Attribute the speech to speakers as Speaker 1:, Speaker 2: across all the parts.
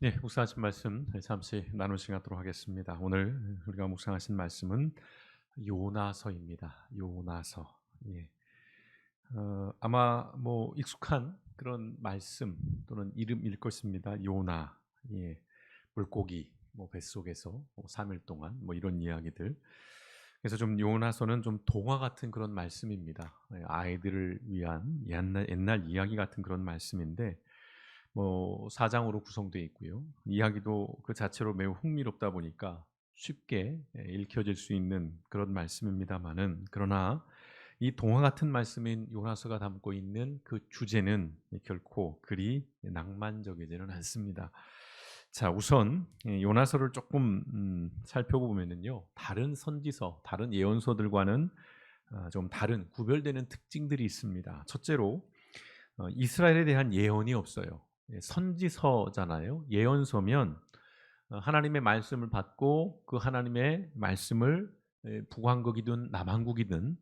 Speaker 1: 네, 묵상하신 말씀 잠시 나누시도록 하겠습니다. 오늘 우리가 묵상하신 말씀은 요나서입니다. 요나서. 예. 아마 뭐 익숙한 그런 말씀 또는 이름일 것입니다. 요나. 예. 물고기 뭐 뱃속에서 뭐 3일 동안 뭐 이런 이야기들. 그래서 좀 요나서는 좀 동화 같은 그런 말씀입니다. 아이들을 위한 옛날 이야기 같은 그런 말씀인데 뭐 사장으로 구성되어 있고요. 이야기도 그 자체로 매우 흥미롭다 보니까 쉽게 읽혀질 수 있는 그런 말씀입니다마는, 그러나 이 동화 같은 말씀인 요나서가 담고 있는 그 주제는 결코 그리 낭만적이지는 않습니다. 자, 우선 요나서를 조금 살펴보면은요, 다른 선지서, 다른 예언서들과는 좀 다른 구별되는 특징들이 있습니다. 첫째로 이스라엘에 대한 예언이 없어요. 선지서잖아요. 예언서면 하나님의 말씀을 받고 그 하나님의 말씀을 북왕국이든 남왕국이든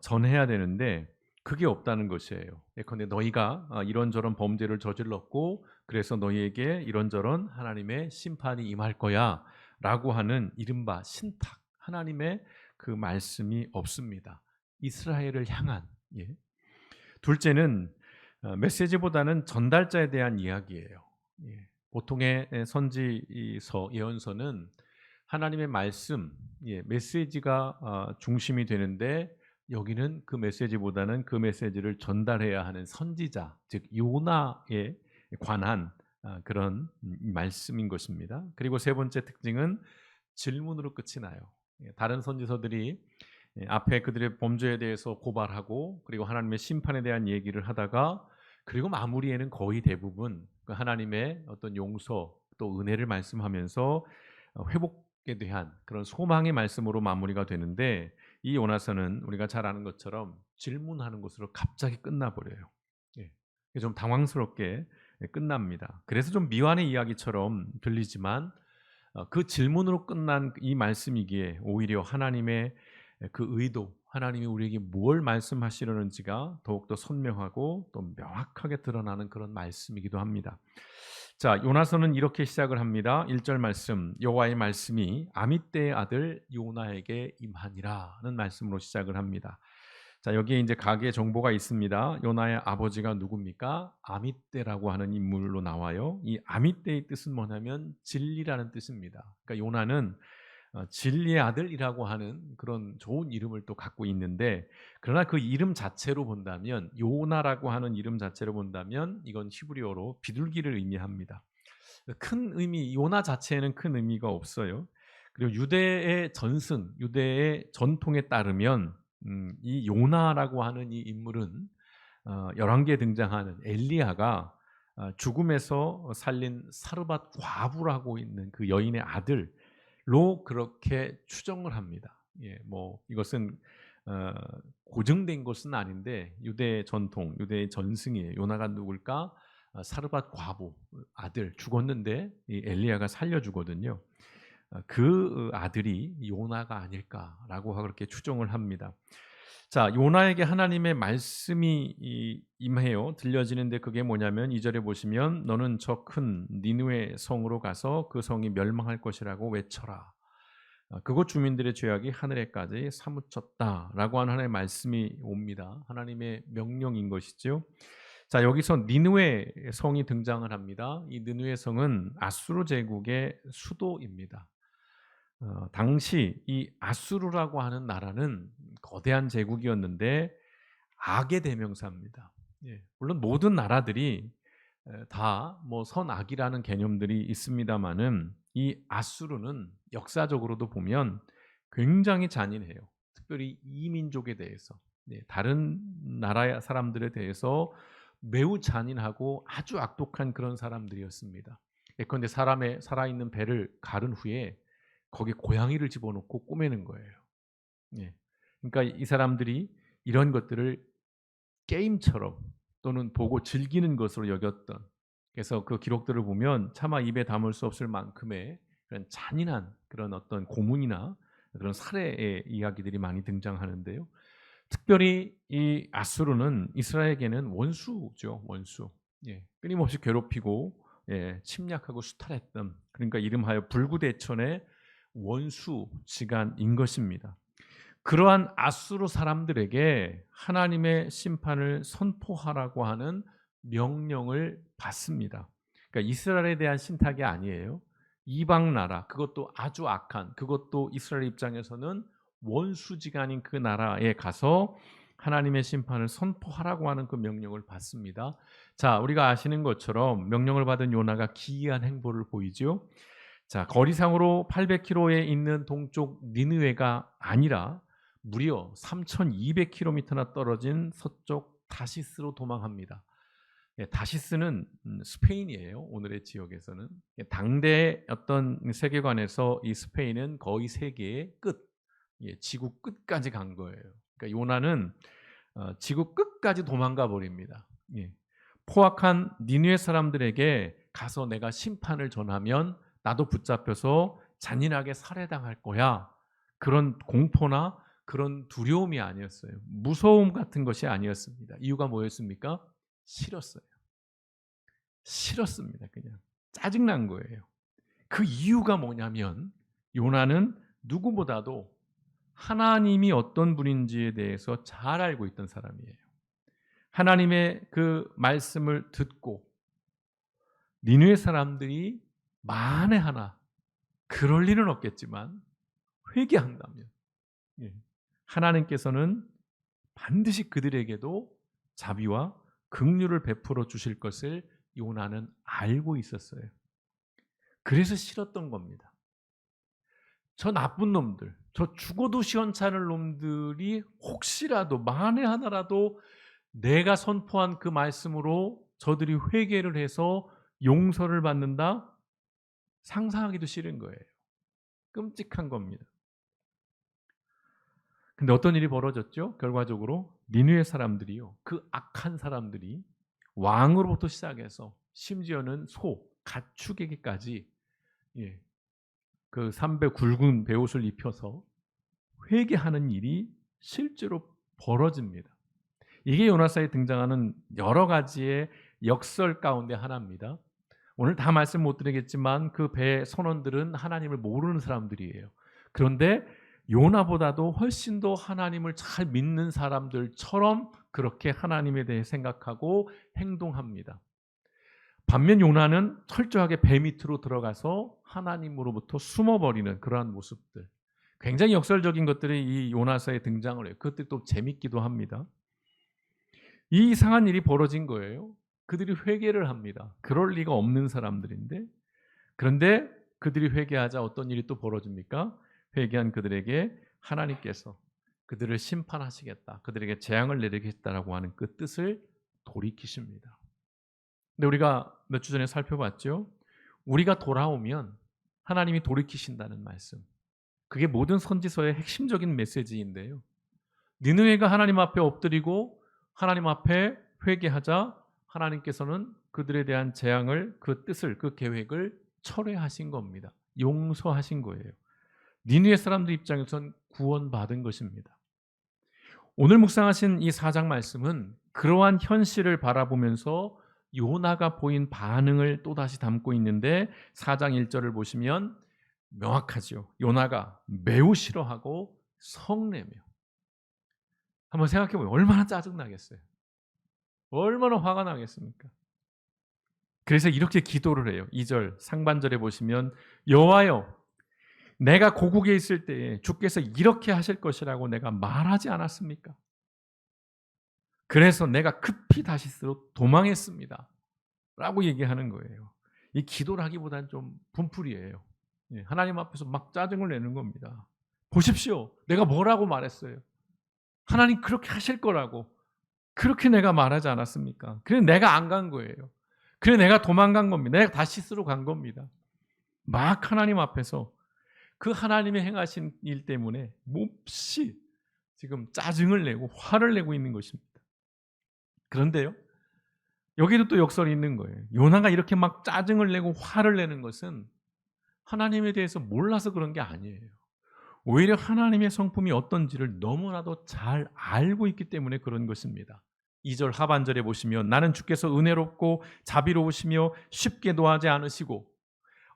Speaker 1: 전해야 되는데 그게 없다는 것이에요. 예컨대 너희가 이런저런 범죄를 저질렀고 그래서 너희에게 이런저런 하나님의 심판이 임할 거야라고 하는 이른바 신탁, 하나님의 그 말씀이 없습니다. 이스라엘을 향한. 예. 둘째는 메시지보다는 전달자에 대한 이야기예요. 예. 보통의 선지서, 예언서는 하나님의 말씀, 예, 메시지가 중심이 되는데 여기는 그 메시지보다는 그 메시지를 전달해야 하는 선지자, 즉 요나에 관한 그런 말씀인 것입니다. 그리고 세 번째 특징은 질문으로 끝이 나요. 예, 다른 선지서들이 앞에 그들의 범죄에 대해서 고발하고 그리고 하나님의 심판에 대한 얘기를 하다가 그리고 마무리에는 거의 대부분 그 하나님의 어떤 용서 또 은혜를 말씀하면서 회복에 대한 그런 소망의 말씀으로 마무리가 되는데, 이 요나서는 우리가 잘 아는 것처럼 질문하는 것으로 갑자기 끝나버려요. 예. 좀 당황스럽게 끝납니다. 그래서 좀 미완의 이야기처럼 들리지만 그 질문으로 끝난 이 말씀이기에 오히려 하나님의 그 의도, 하나님이 우리에게 뭘 말씀하시려는지가 더욱더 선명하고 또 명확하게 드러나는 그런 말씀이기도 합니다. 자, 요나서는 이렇게 시작을 합니다. 1절 말씀, 여호와의 말씀이 아미떼의 아들 요나에게 임하니라는 말씀으로 시작을 합니다. 자, 여기에 이제 각의 정보가 있습니다. 요나의 아버지가 누굽니까? 아미떼라고 하는 인물로 나와요. 이 아미떼의 뜻은 뭐냐면 진리라는 뜻입니다. 그러니까 요나는 진리의 아들이라고 하는 그런 좋은 이름을 또 갖고 있는데, 그러나 그 이름 자체로 본다면, 요나라고 하는 이름 자체로 본다면 이건 히브리어로 비둘기를 의미합니다. 큰 의미, 요나 자체에는 큰 의미가 없어요. 그리고 유대의 전승, 유대의 전통에 따르면 이 요나라고 하는 이 인물은 열왕기에 등장하는 엘리야가 죽음에서 살린 사르밧 과부라고 있는 그 여인의 아들로 그렇게 추정을 합니다. 예, 뭐 이것은 어, 고증된 것은 아닌데 유대 전통, 유대의 전승이에요. 요나가 누굴까? 사르밧 과부 아들 죽었는데 이 엘리야가 살려주거든요. 그 아들이 요나가 아닐까라고 그렇게 추정을 합니다. 자, 요나에게 하나님의 말씀이 임해요. 들려지는데 그게 뭐냐면 2절에 보시면 너는 저 큰 니느웨 성으로 가서 그 성이 멸망할 것이라고 외쳐라. 그곳 주민들의 죄악이 하늘에까지 사무쳤다라고 하는 하나님의 말씀이 옵니다. 하나님의 명령인 것이죠. 자, 여기서 니느웨 성이 등장을 합니다. 이 니느웨 성은 아수르 제국의 수도입니다. 당시 이 아수르라고 하는 나라는 거대한 제국이었는데 악의 대명사입니다. 예. 물론 모든 나라들이 다 뭐 선악이라는 개념들이 있습니다마는 이 아수르는 역사적으로도 보면 굉장히 잔인해요. 특별히 이민족에 대해서, 다른 나라 사람들에 대해서 매우 잔인하고 아주 악독한 그런 사람들이었습니다. 예컨대 사람의 살아있는 배를 가른 후에 거기에 고양이를 집어넣고 꼬매는 거예요. 예. 그러니까 이 사람들이 이런 것들을 게임처럼 또는 보고 즐기는 것으로 여겼던, 그래서 그 기록들을 보면 차마 입에 담을 수 없을 만큼의 그런 잔인한 그런 어떤 고문이나 그런 살해의 이야기들이 많이 등장하는데요. 특별히 이 아수르는 이스라엘에게는 원수죠, 원수. 예. 끊임없이 괴롭히고 침략하고 수탈했던, 그러니까 이름하여 불구대천의 원수지간인 것입니다. 그러한 아수르 사람들에게 하나님의 심판을 선포하라고 하는 명령을 받습니다. 그러니까 이스라엘에 대한 신탁이 아니에요. 이방 나라, 그것도 아주 악한, 그것도 이스라엘 입장에서는 원수지간인 그 나라에 가서 하나님의 심판을 선포하라고 하는 그 명령을 받습니다. 자, 우리가 아시는 것처럼 명령을 받은 요나가 기이한 행보를 보이죠. 자, 거리상으로 800km에 있는 동쪽 니느웨가 아니라 무려 3,200km나 떨어진 서쪽 다시스로 도망합니다. 다시스는 스페인이에요. 오늘의 지역에서는. 당대 어떤 세계관에서 이 스페인은 거의 세계의 끝, 지구 끝까지 간 거예요. 그러니까 요나는 지구 끝까지 도망가 버립니다. 포악한 니느웨 사람들에게 가서 내가 심판을 전하면 나도 붙잡혀서 잔인하게 살해당할 거야. 그런 공포나 그런 두려움이 아니었어요. 무서움 같은 것이 아니었습니다. 이유가 뭐였습니까? 싫었어요. 싫었습니다. 그냥 짜증난 거예요. 그 이유가 뭐냐면 요나는 누구보다도 하나님이 어떤 분인지에 대해서 잘 알고 있던 사람이에요. 하나님의 그 말씀을 듣고 니느웨 사람들이 만에 하나, 그럴 일은 없겠지만 회개한다면 하나님께서는 반드시 그들에게도 자비와 긍휼을 베풀어 주실 것을 요나는 알고 있었어요. 그래서 싫었던 겁니다. 저 나쁜 놈들, 저 죽어도 시원찮을 놈들이 혹시라도 만에 하나라도 내가 선포한 그 말씀으로 저들이 회개를 해서 용서를 받는다? 상상하기도 싫은 거예요. 끔찍한 겁니다. 근데 어떤 일이 벌어졌죠? 결과적으로 니느웨 사람들이요, 그 악한 사람들이 왕으로부터 시작해서 심지어는 소, 가축에게까지 그 300 굵은 베옷을 입혀서 회개하는 일이 실제로 벌어집니다. 이게 요나서에 등장하는 여러 가지의 역설 가운데 하나입니다. 오늘 다 말씀 못 드리겠지만 그 배 선원들은 하나님을 모르는 사람들이에요. 그런데 요나보다도 훨씬 더 하나님을 잘 믿는 사람들처럼 그렇게 하나님에 대해 생각하고 행동합니다. 반면 요나는 철저하게 배 밑으로 들어가서 하나님으로부터 숨어버리는 그러한 모습들, 굉장히 역설적인 것들이 이 요나서에 등장을 해요. 그것들이 또 재밌기도 합니다. 이 이상한 일이 벌어진 거예요. 그들이 회개를 합니다. 그럴 리가 없는 사람들인데, 그런데 그들이 회개하자 어떤 일이 또 벌어집니까? 회개한 그들에게 하나님께서 그들을 심판하시겠다, 그들에게 재앙을 내리겠다라고 하는 그 뜻을 돌이키십니다. 근데 우리가 몇 주 전에 살펴봤죠. 우리가 돌아오면 하나님이 돌이키신다는 말씀. 그게 모든 선지서의 핵심적인 메시지인데요. 니느웨가 하나님 앞에 엎드리고 하나님 앞에 회개하자 하나님께서는 그들에 대한 재앙을, 그 뜻을, 그 계획을 철회하신 겁니다. 용서하신 거예요. 니느웨 사람들 입장에선 구원받은 것입니다. 오늘 묵상하신 이 4장 말씀은 그러한 현실을 바라보면서 요나가 보인 반응을 또다시 담고 있는데 4장 1절을 보시면 명확하죠. 요나가 매우 싫어하고 성내며. 한번 생각해 보면 얼마나 짜증나겠어요. 얼마나 화가 나겠습니까? 그래서 이렇게 기도를 해요. 2절 상반절에 보시면 여호와여, 내가 고국에 있을 때에 주께서 이렇게 하실 것이라고 내가 말하지 않았습니까? 그래서 내가 급히 다시스로 도망했습니다 라고 얘기하는 거예요. 이 기도를 하기보다는 좀 분풀이에요. 하나님 앞에서 막 짜증을 내는 겁니다. 보십시오, 내가 뭐라고 말했어요. 하나님 그렇게 하실 거라고 그렇게 내가 말하지 않았습니까? 그래서 내가 안 간 거예요. 그래서 내가 도망간 겁니다. 내가 다시스로 간 겁니다. 막 하나님 앞에서 그 하나님의 행하신 일 때문에 몹시 지금 짜증을 내고 화를 내고 있는 것입니다. 그런데요, 여기도 또 역설이 있는 거예요. 요나가 이렇게 막 짜증을 내고 화를 내는 것은 하나님에 대해서 몰라서 그런 게 아니에요. 오히려 하나님의 성품이 어떤지를 너무나도 잘 알고 있기 때문에 그런 것입니다. 2절 하반절에 보시면 나는 주께서 은혜롭고 자비로우시며 쉽게 노하지 않으시고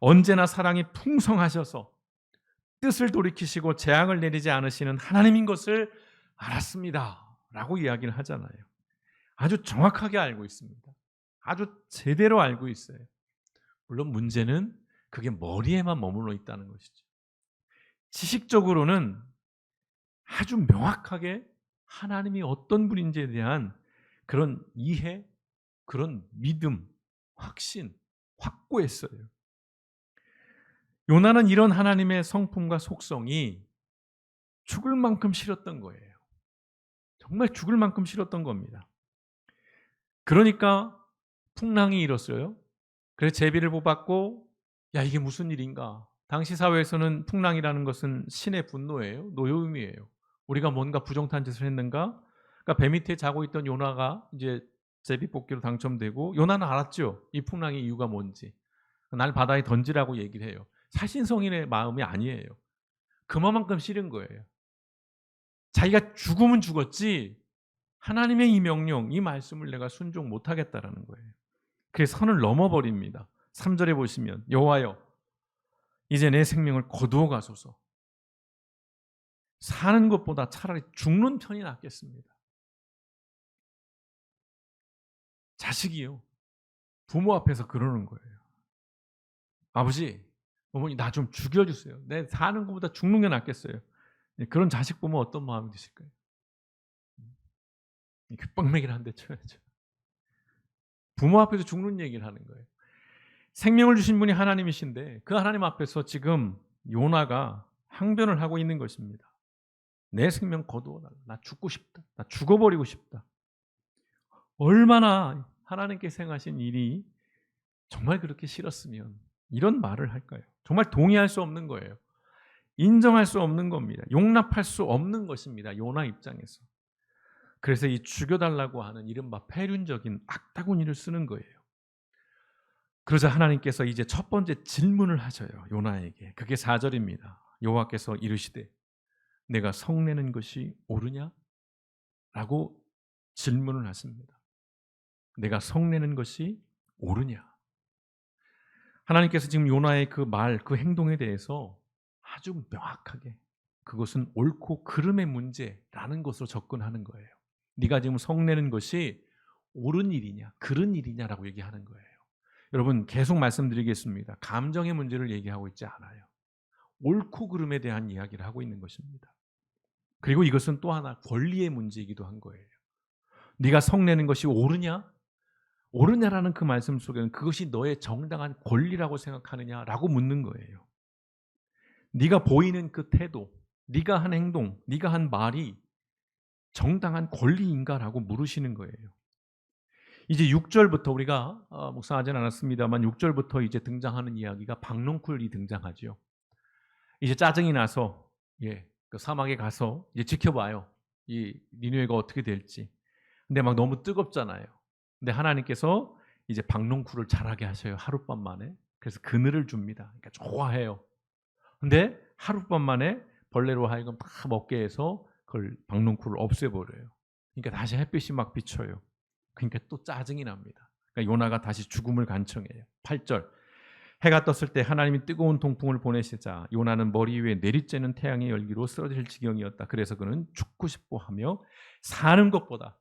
Speaker 1: 언제나 사랑이 풍성하셔서 뜻을 돌이키시고 재앙을 내리지 않으시는 하나님인 것을 알았습니다 라고 이야기를 하잖아요. 아주 정확하게 알고 있습니다. 아주 제대로 알고 있어요. 물론 문제는 그게 머리에만 머물러 있다는 것이죠. 지식적으로는 아주 명확하게 하나님이 어떤 분인지에 대한 그런 이해, 그런 믿음, 확신, 확고했어요. 요나는 이런 하나님의 성품과 속성이 죽을 만큼 싫었던 거예요. 정말 죽을 만큼 싫었던 겁니다. 그러니까 풍랑이 일었어요. 그래서 제비를 뽑았고, 야, 이게 무슨 일인가? 당시 사회에서는 풍랑이라는 것은 신의 분노예요. 노여움이에요. 우리가 뭔가 부정탄 짓을 했는가? 그러니까 배 밑에 자고 있던 요나가 이제 제비 뽑기로 당첨되고, 요나는 알았죠. 이 풍랑의 이유가 뭔지. 날 바다에 던지라고 얘기를 해요. 살신성인의 마음이 아니에요. 그만큼 싫은 거예요. 자기가 죽으면 죽었지 하나님의 이 명령, 이 말씀을 내가 순종 못하겠다라는 거예요. 그래서 선을 넘어버립니다. 3절에 보시면 여호와여 이제 내 생명을 거두어 가소서. 사는 것보다 차라리 죽는 편이 낫겠습니다. 자식이요. 부모 앞에서 그러는 거예요. 아버지, 어머니 나 좀 죽여주세요. 내 사는 것보다 죽는 게 낫겠어요. 그런 자식 보면 어떤 마음이 드실까요? 귓방맹이를 한 대 쳐야죠. 부모 앞에서 죽는 얘기를 하는 거예요. 생명을 주신 분이 하나님이신데 그 하나님 앞에서 지금 요나가 항변을 하고 있는 것입니다. 내 생명 거두어달라. 나 죽고 싶다. 나 죽어버리고 싶다. 얼마나 하나님께서 행하신 일이 정말 그렇게 싫었으면 이런 말을 할까요? 정말 동의할 수 없는 거예요. 인정할 수 없는 겁니다. 용납할 수 없는 것입니다. 요나 입장에서. 그래서 이 죽여달라고 하는 이른바 폐륜적인 악다구니를 쓰는 거예요. 그러자 하나님께서 이제 첫 번째 질문을 하셔요. 요나에게. 그게 4절입니다. 여호와께서 이르시되 내가 성내는 것이 옳으냐? 라고 질문을 하십니다. 내가 성내는 것이 옳으냐? 하나님께서 지금 요나의 그 말, 그 행동에 대해서 아주 명확하게 그것은 옳고 그름의 문제라는 것으로 접근하는 거예요. 네가 지금 성내는 것이 옳은 일이냐, 그른 일이냐라고 얘기하는 거예요. 여러분 계속 말씀드리겠습니다. 감정의 문제를 얘기하고 있지 않아요. 옳고 그름에 대한 이야기를 하고 있는 것입니다. 그리고 이것은 또 하나 권리의 문제이기도 한 거예요. 네가 성내는 것이 옳으냐? 옳으냐라는 그 말씀 속에는 그것이 너의 정당한 권리라고 생각하느냐라고 묻는 거예요. 네가 보이는 그 태도, 네가 한 행동, 네가 한 말이 정당한 권리인가라고 물으시는 거예요. 이제 6절부터 우리가 묵상하진 않았습니다만 6절부터 이제 등장하는 이야기가 박농쿨이 등장하죠. 이제 짜증이 나서 그 사막에 가서 이제 지켜봐요. 이 니느웨가 어떻게 될지. 근데 막 너무 뜨겁잖아요. 근데 하나님께서 이제 박농쿨을 자라게 하셔요. 하룻밤 만에. 그래서 그늘을 줍니다. 그러니까 좋아해요. 근데 하룻밤 만에 벌레로 하여금 다 먹게 해서 그걸 박농쿨을 없애버려요. 그러니까 다시 햇빛이 막 비쳐요. 그러니까 또 짜증이 납니다. 그러니까 요나가 다시 죽음을 간청해요. 8절 해가 떴을 때 하나님이 뜨거운 동풍을 보내시자 요나는 머리 위에 내리쬐는 태양의 열기로 쓰러질 지경이었다. 그래서 그는 죽고 싶어 하며 사는 것보다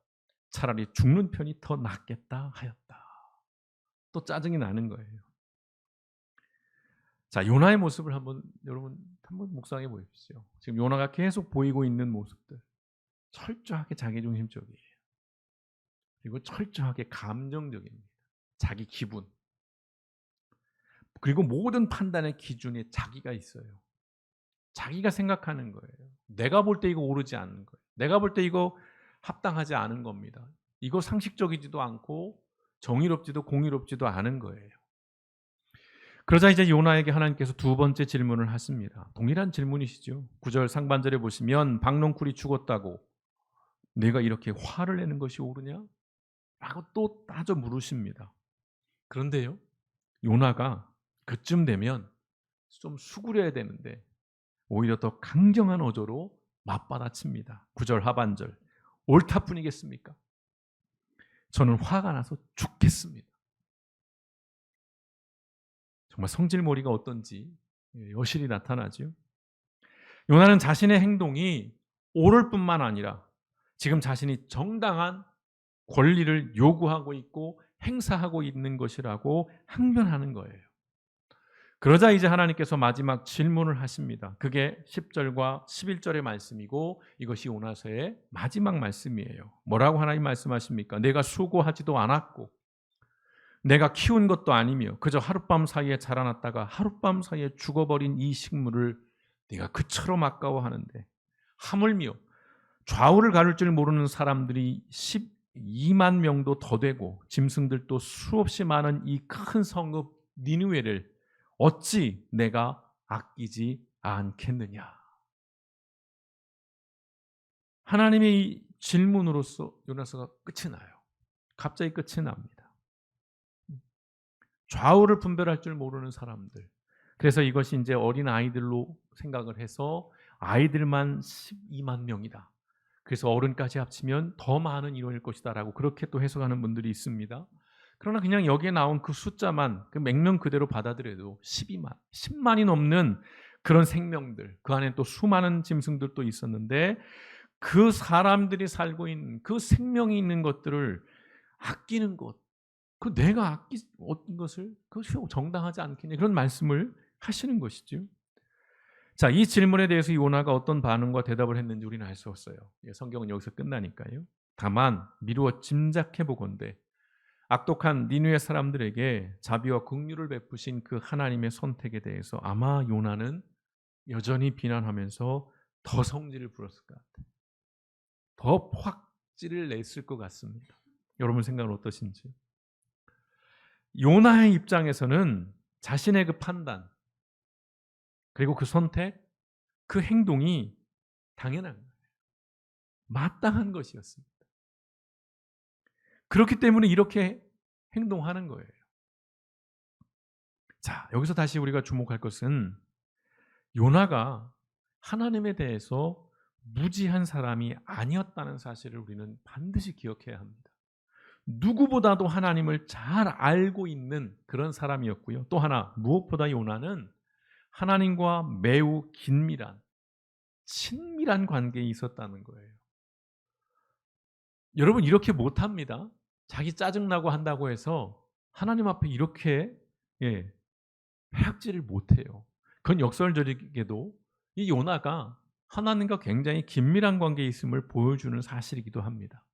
Speaker 1: 차라리 죽는 편이 더 낫겠다 하였다. 또 짜증이 나는 거예요. 자, 요나의 모습을 여러분 한번 묵상해 보십시오. 지금 요나가 계속 보이고 있는 모습들. 철저하게 자기중심적이에요. 그리고 철저하게 감정적입니다. 자기 기분. 그리고 모든 판단의 기준에 자기가 있어요. 자기가 생각하는 거예요. 내가 볼 때 이거 오르지 않는 거예요. 내가 볼 때 이거 합당하지 않은 겁니다. 이거 상식적이지도 않고 정의롭지도 공의롭지도 않은 거예요. 그러자 이제 요나에게 하나님께서 두 번째 질문을 하십니다. 동일한 질문이시죠. 9절 상반절에 보시면 박농쿨이 죽었다고 내가 이렇게 화를 내는 것이 옳으냐? 라고 또 따져 물으십니다. 그런데요, 요나가 그쯤 되면 좀 수그려야 되는데 오히려 더 강경한 어조로 맞받아칩니다. 9절 하반절 옳다뿐이겠습니까? 저는 화가 나서 죽겠습니다. 정말 성질머리가 어떤지 여실히 나타나죠. 요나는 자신의 행동이 옳을 뿐만 아니라 지금 자신이 정당한 권리를 요구하고 있고 행사하고 있는 것이라고 항변하는 거예요. 그러자 이제 하나님께서 마지막 질문을 하십니다. 그게 10절과 11절의 말씀이고 이것이 요나서의 마지막 말씀이에요. 뭐라고 하나님 말씀하십니까? 내가 수고하지도 않았고 내가 키운 것도 아니며 그저 하룻밤 사이에 자라났다가 하룻밤 사이에 죽어버린 이 식물을 네가 그처럼 아까워하는데 하물며 좌우를 가릴 줄 모르는 사람들이 12만 명도 더 되고 짐승들도 수없이 많은 이 큰 성읍 니느웨를 어찌 내가 아끼지 않겠느냐. 하나님의 이 질문으로서 요나서가 끝이 나요. 갑자기 끝이 납니다. 좌우를 분별할 줄 모르는 사람들. 그래서 이것이 이제 어린 아이들로 생각을 해서 아이들만 12만 명이다. 그래서 어른까지 합치면 더 많은 인원일 것이다라고 그렇게 또 해석하는 분들이 있습니다. 그러나 그냥 여기에 나온 그 숫자만 그 맥락 그대로 받아들여도 12만, 10만이 넘는 그런 생명들, 그 안에 또 수많은 짐승들도 있었는데 그 사람들이 살고 있는 그 생명이 있는 것들을 아끼는 것, 그 내가 얻은 것을 그것이 정당하지 않겠냐 그런 말씀을 하시는 것이죠. 자, 이 질문에 대해서 요나가 어떤 반응과 대답을 했는지 우리는 알 수 없어요. 성경은 여기서 끝나니까요. 다만 미루어 짐작해 보건대 악독한 니느웨 사람들에게 자비와 긍휼을 베푸신 그 하나님의 선택에 대해서 아마 요나는 여전히 비난하면서 더 성질을 부렸을 것 같아요. 더 확질을 냈을 것 같습니다. 여러분 생각은 어떠신지요? 요나의 입장에서는 자신의 그 판단 그리고 그 선택, 그 행동이 당연한 거예요. 마땅한 것이었습니다. 그렇기 때문에 이렇게 행동하는 거예요. 자, 여기서 다시 우리가 주목할 것은 요나가 하나님에 대해서 무지한 사람이 아니었다는 사실을 우리는 반드시 기억해야 합니다. 누구보다도 하나님을 잘 알고 있는 그런 사람이었고요. 또 하나 무엇보다 요나는 하나님과 매우 긴밀한 친밀한 관계에 있었다는 거예요. 여러분 이렇게 못합니다. 자기 짜증나고 한다고 해서 하나님 앞에 이렇게 회악질을 못해요. 그건 역설적이게도 이 요나가 하나님과 굉장히 긴밀한 관계에 있음을 보여주는 사실이기도 합니다.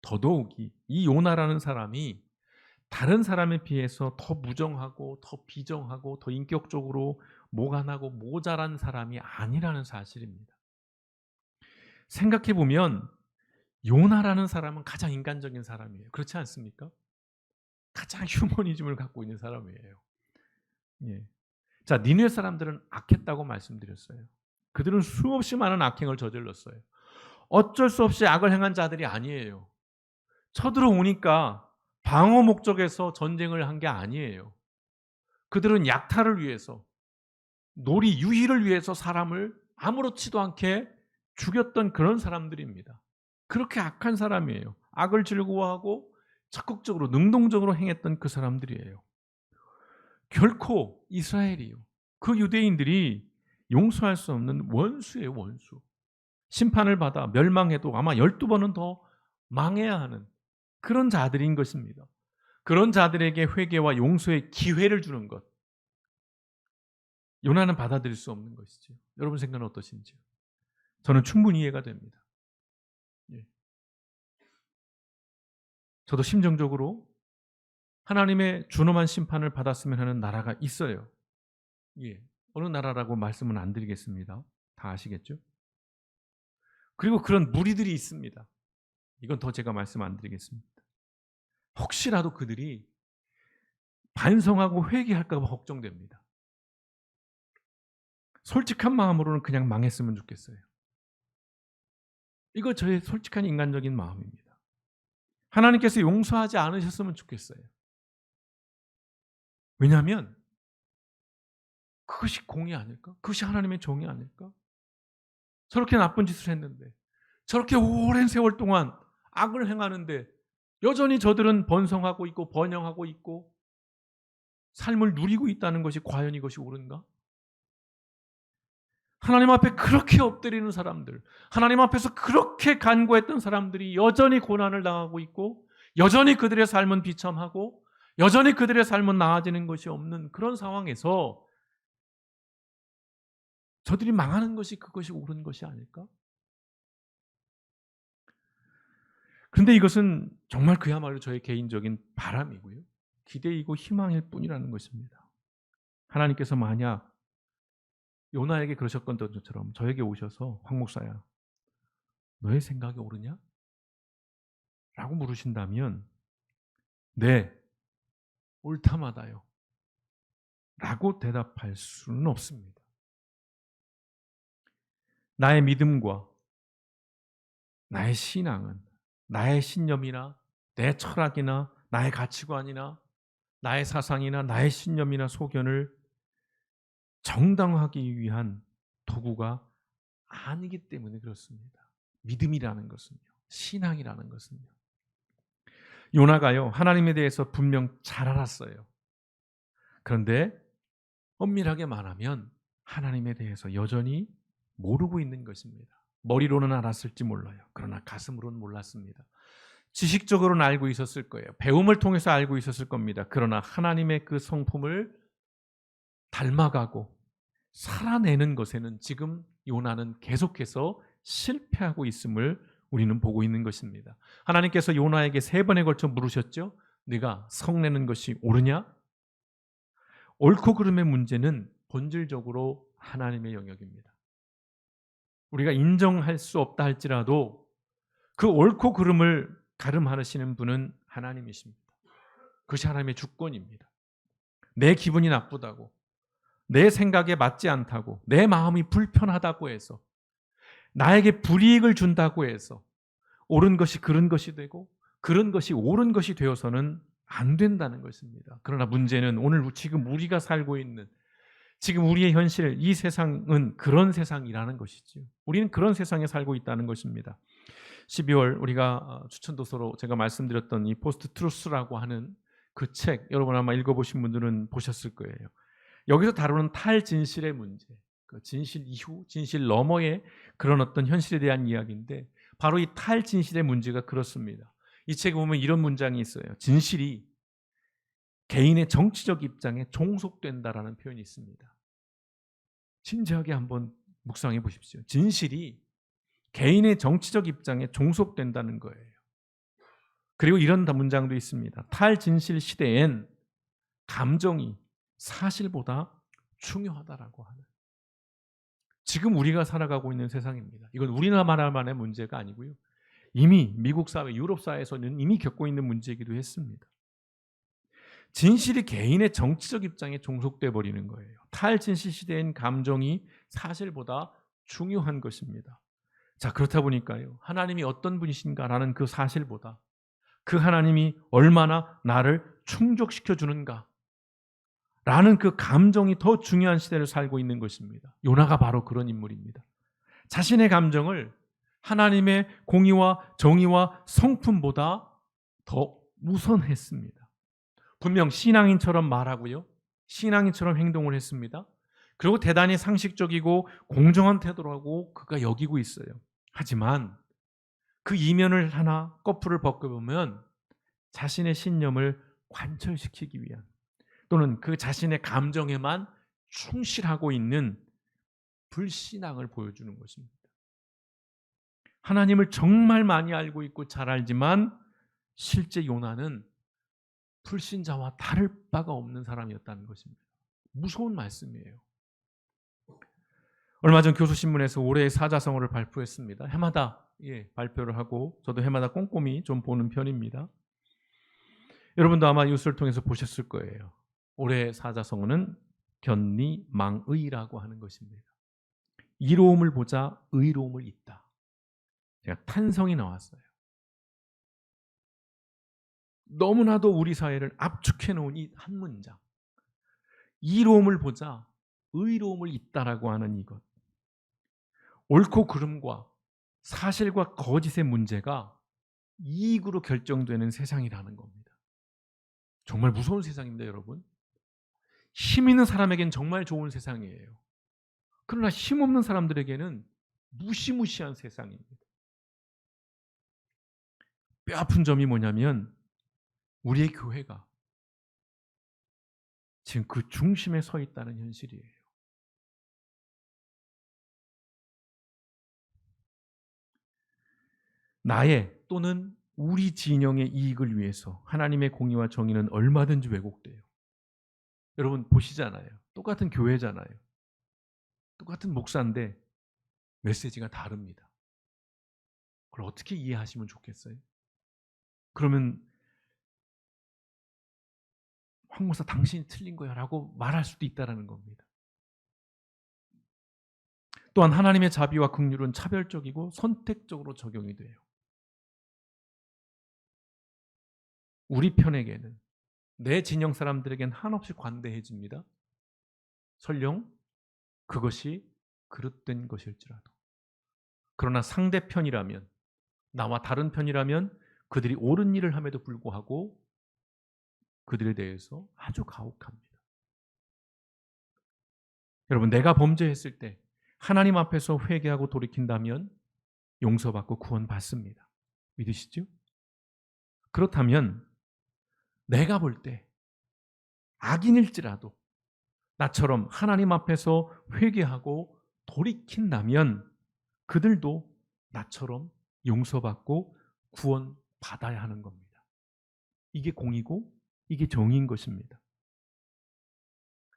Speaker 1: 더더욱이 이 요나라는 사람이 다른 사람에 비해서 더 무정하고 더 비정하고 더 인격적으로 모간하고 모자란 사람이 아니라는 사실입니다. 생각해 보면 요나라는 사람은 가장 인간적인 사람이에요. 그렇지 않습니까? 가장 휴머니즘을 갖고 있는 사람이에요. 예. 자, 니느웨 사람들은 악했다고 말씀드렸어요. 그들은 수없이 많은 악행을 저질렀어요. 어쩔 수 없이 악을 행한 자들이 아니에요. 쳐들어오니까 방어 목적에서 전쟁을 한 게 아니에요. 그들은 약탈을 위해서 놀이 유희를 위해서 사람을 아무렇지도 않게 죽였던 그런 사람들입니다. 그렇게 악한 사람이에요. 악을 즐거워하고 적극적으로 능동적으로 행했던 그 사람들이에요. 결코 이스라엘이요. 그 유대인들이 용서할 수 없는 원수예요, 원수. 심판을 받아 멸망해도 아마 12번은 더 망해야 하는 그런 자들인 것입니다. 그런 자들에게 회개와 용서의 기회를 주는 것. 요나는 받아들일 수 없는 것이죠. 여러분 생각은 어떠신지요? 저는 충분히 이해가 됩니다. 예. 저도 심정적으로 하나님의 준엄한 심판을 받았으면 하는 나라가 있어요. 예. 어느 나라라고 말씀은 안 드리겠습니다. 다 아시겠죠? 그리고 그런 무리들이 있습니다. 이건 더 제가 말씀 안 드리겠습니다. 혹시라도 그들이 반성하고 회개할까 봐 걱정됩니다. 솔직한 마음으로는 그냥 망했으면 좋겠어요. 이거 저의 솔직한 인간적인 마음입니다. 하나님께서 용서하지 않으셨으면 좋겠어요. 왜냐하면 그것이 공의 아닐까? 그것이 하나님의 정의 아닐까? 저렇게 나쁜 짓을 했는데 저렇게 오랜 세월 동안 악을 행하는데 여전히 저들은 번성하고 있고 번영하고 있고 삶을 누리고 있다는 것이 과연 이것이 옳은가? 하나님 앞에 그렇게 엎드리는 사람들, 하나님 앞에서 그렇게 간구했던 사람들이 여전히 고난을 당하고 있고 여전히 그들의 삶은 비참하고 여전히 그들의 삶은 나아지는 것이 없는 그런 상황에서 저들이 망하는 것이 그것이 옳은 것이 아닐까? 그런데 이것은 정말 그야말로 저의 개인적인 바람이고요. 기대이고 희망일 뿐이라는 것입니다. 하나님께서 만약 요나에게 그러셨던 것처럼 저에게 오셔서 황 목사야, 너의 생각이 옳으냐? 라고 물으신다면 네, 옳다마다요. 라고 대답할 수는 없습니다. 나의 믿음과 나의 신앙은 나의 신념이나 내 철학이나 나의 가치관이나 나의 사상이나 나의 신념이나 소견을 정당화하기 위한 도구가 아니기 때문에 그렇습니다. 믿음이라는 것은요. 신앙이라는 것은요. 요나가요. 하나님에 대해서 분명 잘 알았어요. 그런데 엄밀하게 말하면 하나님에 대해서 여전히 모르고 있는 것입니다. 머리로는 알았을지 몰라요. 그러나 가슴으로는 몰랐습니다. 지식적으로는 알고 있었을 거예요. 배움을 통해서 알고 있었을 겁니다. 그러나 하나님의 그 성품을 닮아가고 살아내는 것에는 지금 요나는 계속해서 실패하고 있음을 우리는 보고 있는 것입니다. 하나님께서 요나에게 3번에 걸쳐 물으셨죠. 네가 성내는 것이 옳으냐? 옳고 그름의 문제는 본질적으로 하나님의 영역입니다. 우리가 인정할 수 없다 할지라도 그 옳고 그름을 가름하시는 분은 하나님이십니다. 그것이 하나님의 주권입니다. 내 기분이 나쁘다고, 내 생각에 맞지 않다고, 내 마음이 불편하다고 해서, 나에게 불이익을 준다고 해서 옳은 것이 그른 것이 되고 그른 것이 옳은 것이 되어서는 안 된다는 것입니다. 그러나 문제는 오늘 지금 우리가 살고 있는 지금 우리의 현실, 이 세상은 그런 세상이라는 것이죠. 우리는 그런 세상에 살고 있다는 것입니다. 12월 우리가 추천도서로 제가 말씀드렸던 이 포스트 트루스라고 하는 그 책, 여러분 아마 읽어보신 분들은 보셨을 거예요. 여기서 다루는 탈진실의 문제, 그 진실 이후, 진실 너머의 그런 어떤 현실에 대한 이야기인데 바로 이 탈진실의 문제가 그렇습니다. 이 책에 보면 이런 문장이 있어요. 진실이 개인의 정치적 입장에 종속된다라는 표현이 있습니다. 진지하게 한번 묵상해 보십시오. 진실이 개인의 정치적 입장에 종속된다는 거예요. 그리고 이런 문장도 있습니다. 탈진실 시대엔 감정이 사실보다 중요하다라고 하는. 지금 우리가 살아가고 있는 세상입니다. 이건 우리나라만의 문제가 아니고요. 이미 미국 사회, 유럽 사회에서는 이미 겪고 있는 문제이기도 했습니다. 진실이 개인의 정치적 입장에 종속돼 버리는 거예요. 탈진실 시대엔 감정이 사실보다 중요한 것입니다. 자, 그렇다 보니까요. 하나님이 어떤 분이신가라는 그 사실보다 그 하나님이 얼마나 나를 충족시켜 주는가 라는 그 감정이 더 중요한 시대를 살고 있는 것입니다. 요나가 바로 그런 인물입니다. 자신의 감정을 하나님의 공의와 정의와 성품보다 더 우선했습니다. 분명 신앙인처럼 말하고요. 신앙인처럼 행동을 했습니다. 그리고 대단히 상식적이고 공정한 태도로 하고 그가 여기고 있어요. 하지만 그 이면을 하나 거풀을 벗겨보면 자신의 신념을 관철시키기 위한 또는 그 자신의 감정에만 충실하고 있는 불신앙을 보여주는 것입니다. 하나님을 정말 많이 알고 있고 잘 알지만 실제 요나는 불신자와 다를 바가 없는 사람이었다는 것입니다. 무서운 말씀이에요. 얼마 전 교수신문에서 올해의 사자성어를 발표했습니다. 해마다 발표를 하고 저도 해마다 꼼꼼히 좀 보는 편입니다. 여러분도 아마 뉴스를 통해서 보셨을 거예요. 올해의 사자성어는 견리망의라고 하는 것입니다. 이로움을 보자 의로움을 잇다. 제가 탄성이 나왔어요. 너무나도 우리 사회를 압축해 놓은 이 한 문장. 이로움을 보자 의로움을 잇다라고 하는 이것. 옳고 그름과 사실과 거짓의 문제가 이익으로 결정되는 세상이라는 겁니다. 정말 무서운 세상입니다, 여러분. 힘 있는 사람에겐 정말 좋은 세상이에요. 그러나 힘없는 사람들에게는 무시무시한 세상입니다. 뼈아픈 점이 뭐냐면 우리의 교회가 지금 그 중심에 서 있다는 현실이에요. 나의 또는 우리 진영의 이익을 위해서 하나님의 공의와 정의는 얼마든지 왜곡돼요. 여러분 보시잖아요. 똑같은 교회잖아요. 똑같은 목사인데 메시지가 다릅니다. 그걸 어떻게 이해하시면 좋겠어요? 그러면 황 목사 당신이 틀린 거야 라고 말할 수도 있다는 겁니다. 또한 하나님의 자비와 긍휼은 차별적이고 선택적으로 적용이 돼요. 우리 편에게는 내 진영 사람들에겐 한없이 관대해집니다. 설령 그것이 그릇된 것일지라도. 그러나 상대편이라면, 나와 다른 편이라면 그들이 옳은 일을 함에도 불구하고 그들에 대해서 아주 가혹합니다. 여러분, 내가 범죄했을 때 하나님 앞에서 회개하고 돌이킨다면 용서받고 구원받습니다. 믿으시죠? 그렇다면 내가 볼 때 악인일지라도 나처럼 하나님 앞에서 회개하고 돌이킨다면 그들도 나처럼 용서받고 구원받아야 하는 겁니다. 이게 공이고 이게 정의인 것입니다.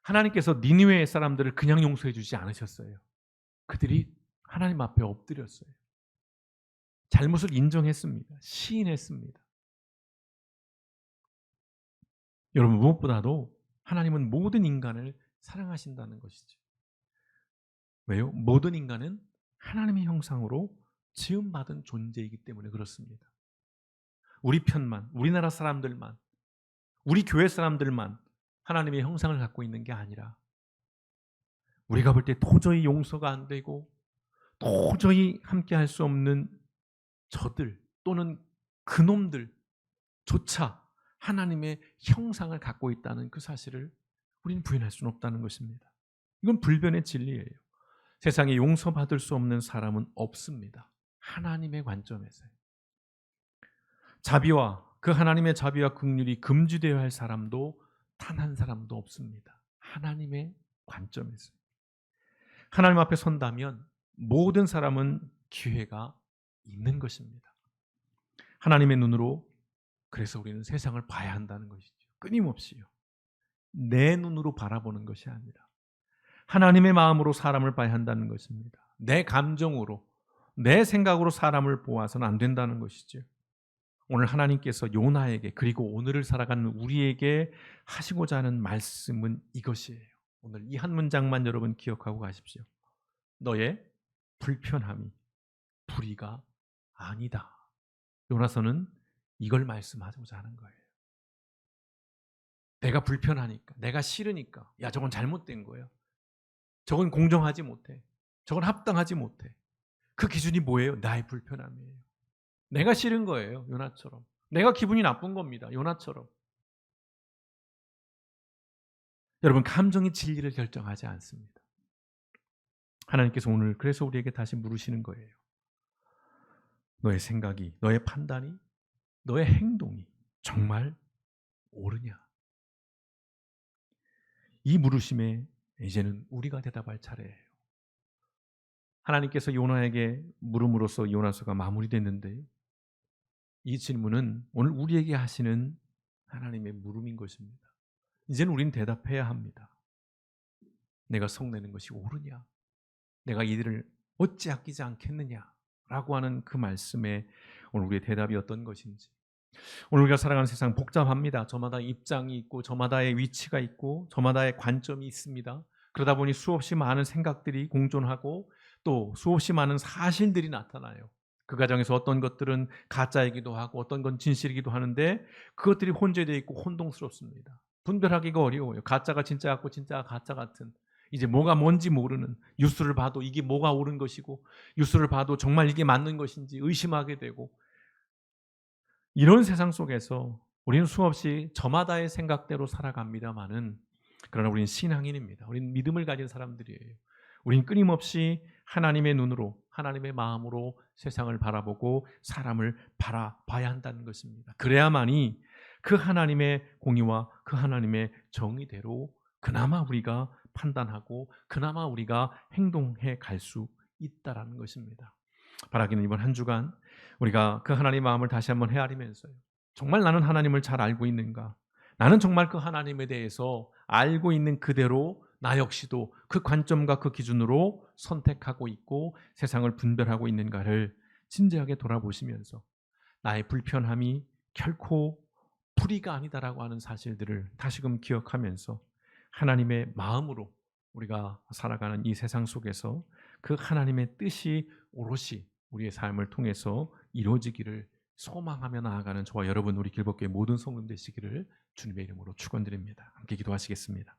Speaker 1: 하나님께서 니느웨의 사람들을 그냥 용서해 주지 않으셨어요. 그들이 하나님 앞에 엎드렸어요. 잘못을 인정했습니다. 시인했습니다. 여러분, 무엇보다도 하나님은 모든 인간을 사랑하신다는 것이죠. 왜요? 모든 인간은 하나님의 형상으로 지음받은 존재이기 때문에 그렇습니다. 우리 편만, 우리나라 사람들만, 우리 교회 사람들만 하나님의 형상을 갖고 있는 게 아니라 우리가 볼 때 도저히 용서가 안 되고 도저히 함께 할 수 없는 저들 또는 그놈들조차 하나님의 형상을 갖고 있다는 그 사실을 우리는 부인할 수는 없다는 것입니다. 이건 불변의 진리예요. 세상에 용서받을 수 없는 사람은 없습니다. 하나님의 관점에서요. 자비와 그 하나님의 자비와 긍휼이 금지되어야 할 사람도 단 한 사람도 없습니다. 하나님의 관점에서. 하나님 앞에 선다면 모든 사람은 기회가 있는 것입니다. 하나님의 눈으로 그래서 우리는 세상을 봐야 한다는 것이죠. 끊임없이요. 내 눈으로 바라보는 것이 아니라 하나님의 마음으로 사람을 봐야 한다는 것입니다. 내 감정으로, 내 생각으로 사람을 보아서는 안 된다는 것이죠. 오늘 하나님께서 요나에게 그리고 오늘을 살아가는 우리에게 하시고자 하는 말씀은 이것이에요. 오늘 이 한 문장만 여러분 기억하고 가십시오. 너의 불편함이 불의가 아니다. 요나서는 이걸 말씀하고자 하는 거예요. 내가 불편하니까, 내가 싫으니까, 야 저건 잘못된 거야. 저건 공정하지 못해. 저건 합당하지 못해. 그 기준이 뭐예요? 나의 불편함이에요. 내가 싫은 거예요. 요나처럼. 내가 기분이 나쁜 겁니다. 요나처럼. 여러분, 감정이 진리를 결정하지 않습니다. 하나님께서 오늘 그래서 우리에게 다시 물으시는 거예요. 너의 생각이, 너의 판단이, 너의 행동이 정말 옳으냐? 이 물으심에 이제는 우리가 대답할 차례예요. 하나님께서 요나에게 물음으로써 요나서가 마무리됐는데 이 질문은 오늘 우리에게 하시는 하나님의 물음인 것입니다. 이제는 우리는 대답해야 합니다. 내가 성내는 것이 옳으냐? 내가 이들을 어찌 아끼지 않겠느냐? 라고 하는 그 말씀에 오늘 우리의 대답이 어떤 것인지. 오늘 우리가 살아가는 세상 복잡합니다. 저마다 입장이 있고 저마다의 위치가 있고 저마다의 관점이 있습니다. 그러다 보니 수없이 많은 생각들이 공존하고 또 수없이 많은 사실들이 나타나요. 그 과정에서 어떤 것들은 가짜이기도 하고 어떤 건 진실이기도 하는데 그것들이 혼재되어 있고 혼동스럽습니다. 분별하기가 어려워요. 가짜가 진짜 같고 진짜가 가짜 같은, 이제 뭐가 뭔지 모르는, 뉴스를 봐도 이게 뭐가 옳은 것이고 뉴스를 봐도 정말 이게 맞는 것인지 의심하게 되고 이런 세상 속에서 우리는 수없이 저마다의 생각대로 살아갑니다마는, 그러나 우리는 신앙인입니다. 우리는 믿음을 가진 사람들이에요. 우리는 끊임없이 하나님의 눈으로, 하나님의 마음으로 세상을 바라보고 사람을 바라봐야 한다는 것입니다. 그래야만이 그 하나님의 공의와 그 하나님의 정의대로 그나마 우리가 판단하고 그나마 우리가 행동해 갈 수 있다라는 것입니다. 바라기는 이번 한 주간 우리가 그 하나님의 마음을 다시 한번 헤아리면서요, 정말 나는 하나님을 잘 알고 있는가? 나는 정말 그 하나님에 대해서 알고 있는 그대로 나 역시도 그 관점과 그 기준으로 선택하고 있고 세상을 분별하고 있는가를 진지하게 돌아보시면서 나의 불편함이 결코 불의가 아니다라고 하는 사실들을 다시금 기억하면서 하나님의 마음으로 우리가 살아가는 이 세상 속에서 그 하나님의 뜻이 오롯이 우리의 삶을 통해서 이루어지기를 소망하며 나아가는 저와 여러분, 우리 길벗교회 모든 성도들 되시기를 주님의 이름으로 축원드립니다. 함께 기도하시겠습니다.